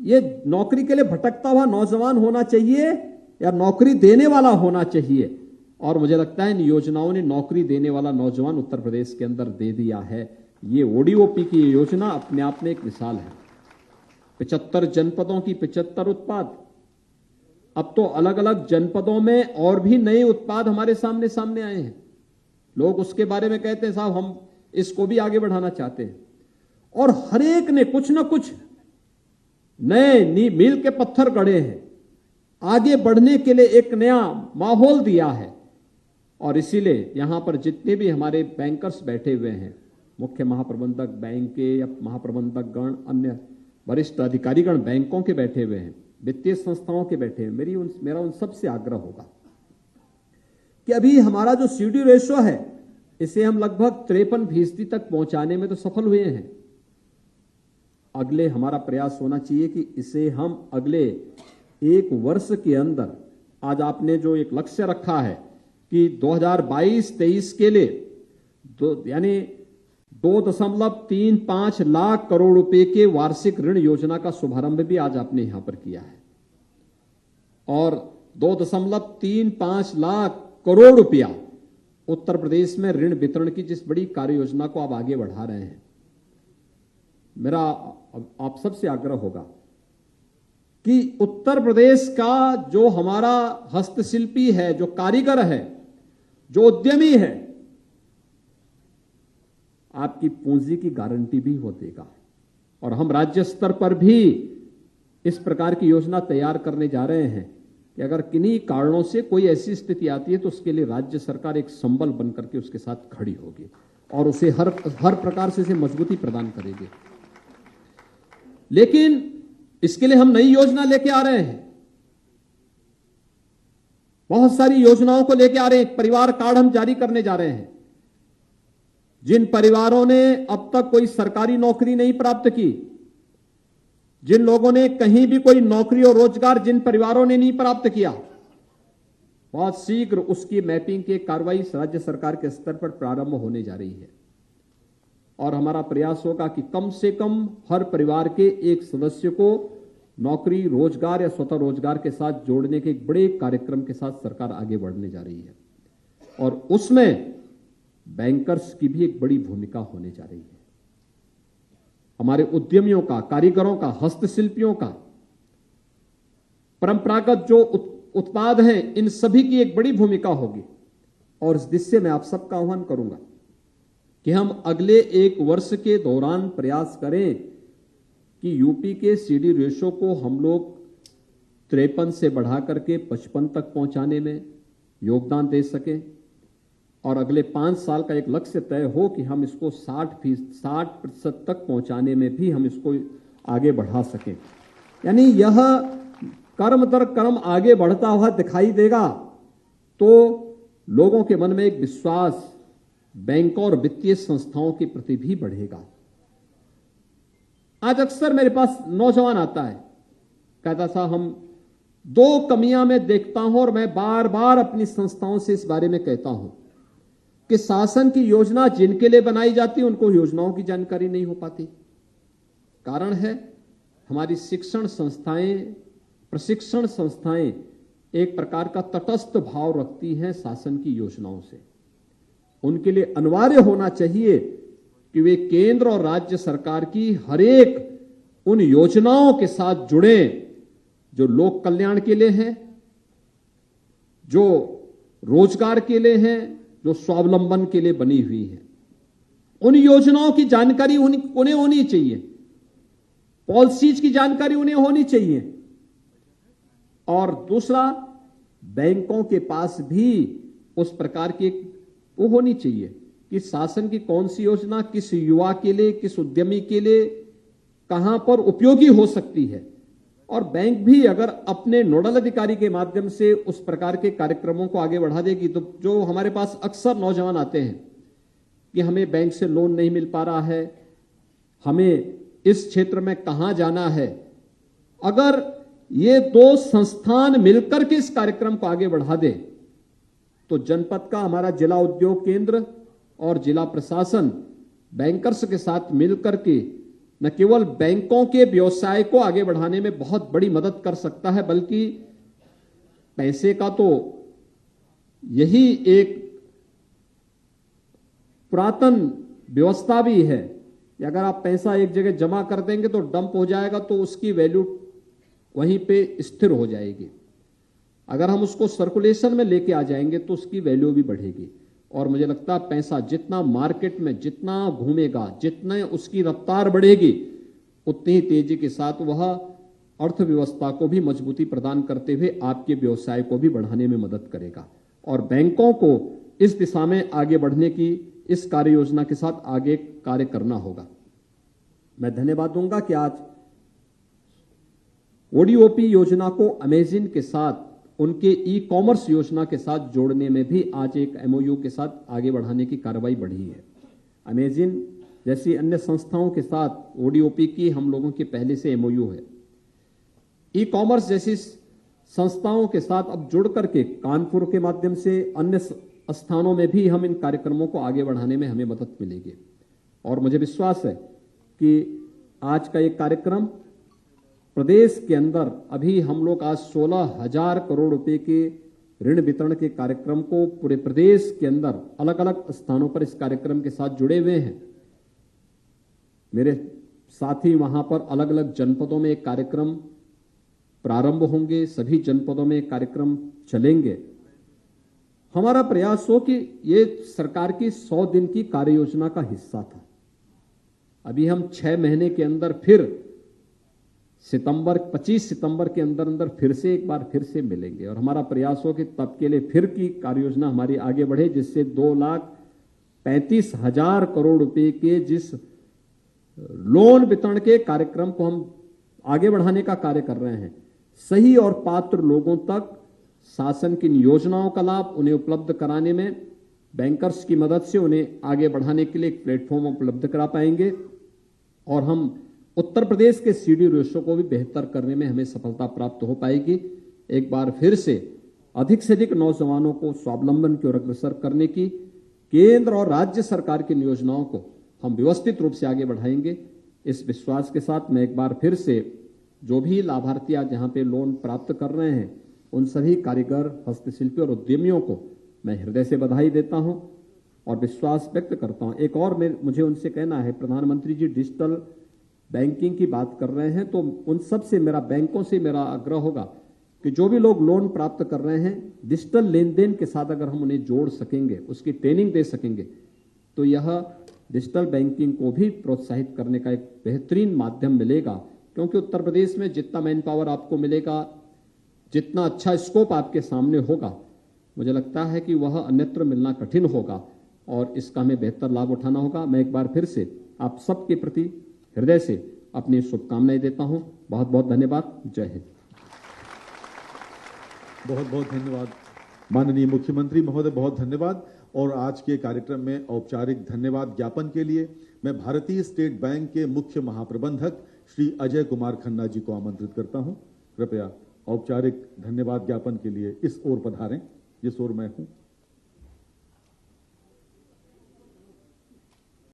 ये नौकरी के लिए भटकता हुआ नौजवान होना चाहिए या नौकरी देने वाला होना चाहिए? और मुझे लगता है इन योजनाओं ने नौकरी देने वाला नौजवान उत्तर प्रदेश के अंदर दे दिया है। ये ओडीओपी की योजना अपने आप में एक मिसाल है। 75 जनपदों की 75 उत्पाद। अब तो अलग अलग जनपदों में और भी नए उत्पाद हमारे सामने आए हैं। लोग उसके बारे में कहते हैं साहब हम इसको भी आगे बढ़ाना चाहते हैं। और हर एक ने कुछ न कुछ नए मील के पत्थर गढ़े हैं, आगे बढ़ने के लिए एक नया माहौल दिया है। और इसीलिए यहां पर जितने भी हमारे बैंकर्स बैठे हुए हैं, मुख्य महाप्रबंधक बैंक के या महाप्रबंधक गण, अन्य वरिष्ठ अधिकारीगण बैंकों के बैठे हुए हैं, वित्तीय संस्थाओं के बैठे हैं, मेरा उन सबसे आग्रह होगा कि अभी हमारा जो सीडी रेशो है इसे हम लगभग 53% तक पहुंचाने में तो सफल हुए हैं। अगले हमारा प्रयास होना चाहिए कि इसे हम अगले 1 वर्ष के अंदर, आज आपने जो एक लक्ष्य रखा है कि 2022-23 के लिए यानी 2.35 लाख करोड़ रुपए के वार्षिक ऋण योजना का शुभारंभ भी आज आपने यहां पर किया है। और 2.35 लाख करोड़ रुपया उत्तर प्रदेश में ऋण वितरण की जिस बड़ी कार्य योजना को आप आगे बढ़ा रहे हैं, मेरा आप सबसे आग्रह होगा कि उत्तर प्रदेश का जो हमारा हस्तशिल्पी है, जो कारीगर है, जो उद्यमी है, आपकी पूंजी की गारंटी भी हो देगा। और हम राज्य स्तर पर भी इस प्रकार की योजना तैयार करने जा रहे हैं कि अगर किन्हीं कारणों से कोई ऐसी स्थिति आती है तो उसके लिए राज्य सरकार एक संबल बनकर के उसके साथ खड़ी होगी और उसे हर प्रकार से इसे मजबूती प्रदान करेगी। लेकिन इसके लिए हम नई योजना लेके आ रहे हैं, बहुत सारी योजनाओं को लेके आ रहे हैं। एक परिवार कार्ड हम जारी करने जा रहे हैं। जिन परिवारों ने अब तक कोई सरकारी नौकरी नहीं प्राप्त की, जिन लोगों ने कहीं भी कोई नौकरी और रोजगार जिन परिवारों ने नहीं प्राप्त किया, बहुत शीघ्र उसकी मैपिंग की कार्रवाई राज्य सरकार के स्तर पर प्रारंभ होने जा रही है। और हमारा प्रयास होगा कि कम से कम हर परिवार के एक सदस्य को नौकरी, रोजगार या स्वतः रोजगार के साथ जोड़ने के एक बड़े कार्यक्रम के साथ सरकार आगे बढ़ने जा रही है। और उसमें बैंकर्स की भी एक बड़ी भूमिका होने जा रही है। हमारे उद्यमियों का, कारीगरों का, हस्तशिल्पियों का, परंपरागत जो उत्पाद हैं, इन सभी की एक बड़ी भूमिका होगी। और इस दिशा में आप सबका आह्वान करूंगा कि हम अगले 1 वर्ष के दौरान प्रयास करें कि यूपी के सीडी रेशो को हम लोग 53 से बढ़ा करके 55 तक पहुंचाने में योगदान दे सकें। और अगले 5 साल का एक लक्ष्य तय हो कि हम इसको 60% तक पहुंचाने में भी हम इसको आगे बढ़ा सकें। यानी यह कर्म दर कर्म आगे बढ़ता हुआ दिखाई देगा तो लोगों के मन में एक विश्वास बैंकों और वित्तीय संस्थाओं के प्रति भी बढ़ेगा। आज अक्सर मेरे पास नौजवान आता है, कहता था हम 2 कमियां मैं देखता हूं और मैं बार बार अपनी संस्थाओं से इस बारे में कहता हूं कि शासन की योजना जिनके लिए बनाई जाती है उनको योजनाओं की जानकारी नहीं हो पाती। कारण है हमारी शिक्षण संस्थाएं, प्रशिक्षण संस्थाएं एक प्रकार का तटस्थ भाव रखती हैं शासन की योजनाओं से। उनके लिए अनिवार्य होना चाहिए कि वे केंद्र और राज्य सरकार की हर एक उन योजनाओं के साथ जुड़े जो लोक कल्याण के लिए हैं, जो रोजगार के लिए हैं, जो स्वावलंबन के लिए बनी हुई है। उन योजनाओं की जानकारी उन्हें होनी चाहिए, पॉलिसीज की जानकारी उन्हें होनी चाहिए। और दूसरा, बैंकों के पास भी उस प्रकार की वो होनी चाहिए कि शासन की कौन सी योजना किस युवा के लिए, किस उद्यमी के लिए कहां पर उपयोगी हो सकती है। और बैंक भी अगर अपने नोडल अधिकारी के माध्यम से उस प्रकार के कार्यक्रमों को आगे बढ़ा देगी तो जो हमारे पास अक्सर नौजवान आते हैं कि हमें बैंक से लोन नहीं मिल पा रहा है, हमें इस क्षेत्र में कहां जाना है, अगर ये 2 संस्थान मिलकर के इस कार्यक्रम को आगे बढ़ा दे तो जनपद का हमारा जिला उद्योग केंद्र और जिला प्रशासन बैंकर्स के साथ मिलकर के न केवल बैंकों के व्यवसाय को आगे बढ़ाने में बहुत बड़ी मदद कर सकता है, बल्कि पैसे का तो यही एक पुरातन व्यवस्था भी है कि अगर आप पैसा एक जगह जमा कर देंगे तो डंप हो जाएगा, तो उसकी वैल्यू वहीं पे स्थिर हो जाएगी। अगर हम उसको सर्कुलेशन में लेके आ जाएंगे तो उसकी वैल्यू भी बढ़ेगी। और मुझे लगता है पैसा जितना मार्केट में जितना घूमेगा, जितने उसकी रफ्तार बढ़ेगी, उतनी ही तेजी के साथ वह अर्थव्यवस्था को भी मजबूती प्रदान करते हुए आपके व्यवसाय को भी बढ़ाने में मदद करेगा। और बैंकों को इस दिशा में आगे बढ़ने की इस कार्य योजना के साथ आगे कार्य करना होगा। मैं धन्यवाद दूंगा कि आज ओडीओपी योजना को अमेजिन के साथ, उनके ई कॉमर्स योजना के साथ जोड़ने में भी आज एक एमओयू के साथ आगे बढ़ाने की कार्रवाई बढ़ी है। अमेजिन जैसी अन्य संस्थाओं के साथ ओडीओपी की हम लोगों के पहले से एमओयू है। ई कॉमर्स जैसी संस्थाओं के साथ अब जुड़ करके कानपुर के माध्यम से अन्य स्थानों में भी हम इन कार्यक्रमों को आगे बढ़ाने में हमें मदद मिलेगी। और मुझे विश्वास है कि आज का एक कार्यक्रम प्रदेश के अंदर, अभी हम लोग आज 16,000 करोड़ रुपए के ऋण वितरण के कार्यक्रम को पूरे प्रदेश के अंदर अलग अलग स्थानों पर इस कार्यक्रम के साथ जुड़े हुए हैं। मेरे साथी वहां पर अलग अलग जनपदों में एक कार्यक्रम प्रारंभ होंगे, सभी जनपदों में कार्यक्रम चलेंगे। हमारा प्रयास हो कि ये सरकार की 100 दिन की कार्य योजना का हिस्सा था। अभी हम 6 महीने के अंदर फिर 25 सितंबर के अंदर अंदर फिर से एक बार फिर से मिलेंगे। और हमारा प्रयास हो कि तब के लिए फिर की कार्य योजना हमारी आगे बढ़े, जिससे 2,35,000 करोड़ रुपए के जिस लोन वितरण के कार्यक्रम को हम आगे बढ़ाने का कार्य कर रहे हैं, सही और पात्र लोगों तक शासन की योजनाओं का लाभ उन्हें उपलब्ध कराने में बैंकर्स की मदद से उन्हें आगे बढ़ाने के लिए एक प्लेटफॉर्म उपलब्ध करा पाएंगे। और हम उत्तर प्रदेश के सीडी रेशो को भी बेहतर करने में हमें सफलता प्राप्त हो पाएगी। एक बार फिर से अधिक नौजवानों को स्वावलंबन की ओर अग्रसर करने की केंद्र और राज्य सरकार की योजनाओं को हम व्यवस्थित रूप से आगे बढ़ाएंगे। इस विश्वास के साथ मैं एक बार फिर से जो भी लाभार्थी आज जहां पे लोन प्राप्त कर रहे हैं, उन सभी कारीगर, हस्तशिल्पी और उद्यमियों को मैं हृदय से बधाई देता हूं और विश्वास व्यक्त करता हूं। एक और मुझे उनसे कहना है, प्रधानमंत्री जी डिजिटल बैंकिंग की बात कर रहे हैं, तो उन सब से बैंकों से मेरा आग्रह होगा कि जो भी लोग लोन प्राप्त कर रहे हैं, डिजिटल लेन देन के साथ अगर हम उन्हें जोड़ सकेंगे, उसकी ट्रेनिंग दे सकेंगे, तो यह डिजिटल बैंकिंग को भी प्रोत्साहित करने का एक बेहतरीन माध्यम मिलेगा। क्योंकि उत्तर प्रदेश में जितना मैन पावर आपको मिलेगा, जितना अच्छा स्कोप आपके सामने होगा, मुझे लगता है कि वह अन्यत्र मिलना कठिन होगा और इसका हमें बेहतर लाभ उठाना होगा। मैं एक बार फिर से आप सबके प्रति हृदय से अपनी शुभकामनाएं देता हूं। बहुत बहुत धन्यवाद। जय हिंद। बहुत बहुत धन्यवाद माननीय मुख्यमंत्री महोदय, बहुत धन्यवाद। और आज के कार्यक्रम में औपचारिक धन्यवाद ज्ञापन के लिए मैं भारतीय स्टेट बैंक के मुख्य महाप्रबंधक श्री अजय कुमार खन्ना जी को आमंत्रित करता हूं। कृपया औपचारिक धन्यवाद ज्ञापन के लिए इस ओर पधारें जिस ओर मैं हूं।